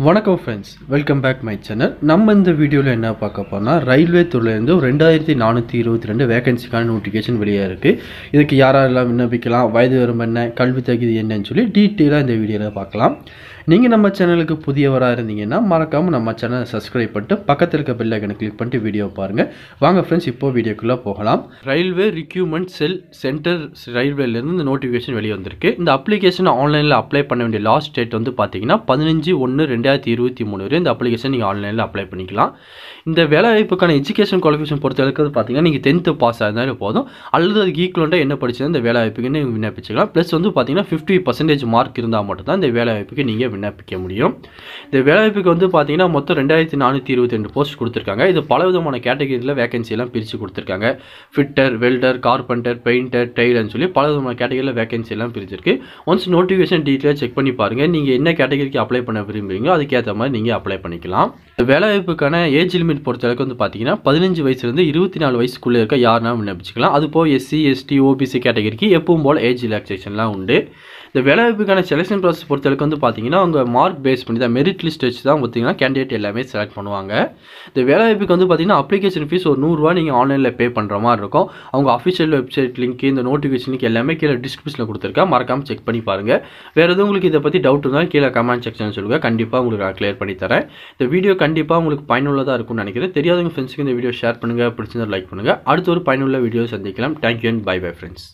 வணக்கம் friends, welcome back my channel. நம்ம இந்த வீடியோவில் என்ன பார்க்க போனால் ரயில்வே துறையிலேருந்து 2422 வேகன்சிக்கான நோட்டிஃபிகேஷன் வெளியாக இருக்குது. இதுக்கு யாரெல்லாம் விண்ணப்பிக்கலாம், வயது வரம்பு என்ன, கல்வி தகுதி என்னன்னு சொல்லி டீட்டெயிலாக இந்த வீடியோவில் பார்க்கலாம். நீங்கள் நம்ம சேனலுக்கு புதியவராக இருந்தீங்கன்னா மறக்காமல் நம்ம சேனலை சப்ஸ்கிரைப் பண்ணிட்டு பக்கத்தில் இருக்க பெல் ஐக்கனை கிளிக் பண்ணிட்டு வீடியோ பாருங்கள். வாங்க ஃப்ரெண்ட்ஸ், இப்போ வீடியோக்குள்ளே போகலாம். ரயில்வே ரெக்ரூட்மெண்ட் சென்டர் ரயில்வேலேருந்து இந்த நோட்டிஃபிகேஷன் வெளியே வந்திருக்கு. இந்த அப்ளிகேஷன் ஆன்லைனில் அப்ளை பண்ண வேண்டிய லாஸ்ட் டேட் வந்து பார்த்தீங்கன்னா 15/1/2023 வரை இந்த அப்ளிகேஷன் நீங்கள் ஆன்லைனில் அப்ளை பண்ணிக்கலாம். இந்த வேலைவாய்ப்புக்கான எஜுகேஷன் குவாலிஃபிகேஷன் பொறுத்தவரைக்கும் பார்த்தீங்கன்னா நீங்கள் 10th பாஸ் ஆயிருந்தாலும் போதும், அல்லது அதுக்கு ஈக்குவலண்ட்டாக என்ன படிச்சது இந்த வேலைவாய்ப்புக்கு நீங்கள் விண்ணப்பிச்சுக்கலாம். ப்ளஸ் வந்து பார்த்தீங்கன்னா 50% மார்க் இருந்தால் மட்டும்தான் இந்த வேலைவாய்ப்புக்கு நீங்கள் விண்ணப்பிக்க முடியும். இந்த வேலைவாய்ப்புக்கு வந்து பார்த்தீங்கன்னா மொத்தம் 2422 போஸ்ட் கொடுத்துருக்காங்க. இது பல விதமான கேட்டகரியில் வேகன்சியெல்லாம் பிரித்து கொடுத்துருக்காங்க. ஃபிட்டர், வெல்டர், கார்பெண்டர், பெயிண்டர், டெய்லர்னு சொல்லி பல விதமான கேட்டகரியில் வேகன்சியெல்லாம் பிரிச்சிருக்கு. ஒன்ஸ் நோட்டிஃபிகேஷன் டீட்டெயிலாக செக் பண்ணி பாருங்கள். நீங்கள் என்ன கேட்டகரிக்கு அப்ளை பண்ண விரும்புகிறீங்களோ அதுக்கேற்ற மாதிரி நீங்கள் அப்ளை பண்ணிக்கலாம். வேலைவாய்ப்புக்கான ஏஜ் லிமிட் பொறுத்தளவுக்கு வந்து பார்த்தீங்கன்னா 15 வயசுலேருந்து 24 வயசுக்குள்ளே இருக்க யாருனா விண்ணப்பிச்சுக்கலாம். அது போக எஸ்சி, எஸ்டி, ஓபிசி கேட்டகரிக்கு எப்பவும் போல் ஏஜ் ரிலாக்ஸேஷன்லாம் உண்டு. இந்த வேலைவாய்ப்புக்கான செலெக்ஷன் ப்ராசஸ் பொறுத்தளவுக்கு வந்து பார்த்தீங்கன்னா அவங்க மார்க் பேஸ் பண்ணி தான், மெரிட் லிஸ்ட் வச்சு தான் பார்த்தீங்கன்னா கேண்டிடேட் எல்லாமே செலக்ட் பண்ணுவாங்க. இந்த வேலைவாய்ப்புக்கு வந்து பார்த்தீங்கன்னா அப்ளிகேஷன் ஃபீஸ் ஒரு 100 ரூபா நீங்கள் ஆன்லைனில் பே பண்ணுற மாதிரி இருக்கும். அவங்க அஃபிஷியல் வெப்சைட் லிங்க், இந்த நோட்டிஃபிகேஷன் லிங்க் எல்லாமே கீழே டிஸ்கிரிப்ஷனில் கொடுத்துருக்கேன், மறக்காமல் செக் பண்ணி பாருங்கள். வேறு எதுவும் உங்களுக்கு இதை பற்றி டவுட் இருந்தால் கீழே கமெண்ட் செக்ஷன் சொல்லுங்கள், கண்டிப்பாக உங்களுக்கு நான் கிளியர் பண்ணி தரேன். இந்த வீடியோ கண்டிப்பாக உங்களுக்கு பயனுள்ளதாக இருக்கும்னு நினைக்கிறேன். தெரியாதவங்க ஃப்ரெண்ட்ஸுக்கு இந்த வீடியோ ஷேர் பண்ணுங்கள், பிடிச்சிருந்தா லைக் பண்ணுங்கள். அடுத்த ஒரு பயனுள்ள வீடியோ சந்திக்கலாம். Thank you and bye bye friends.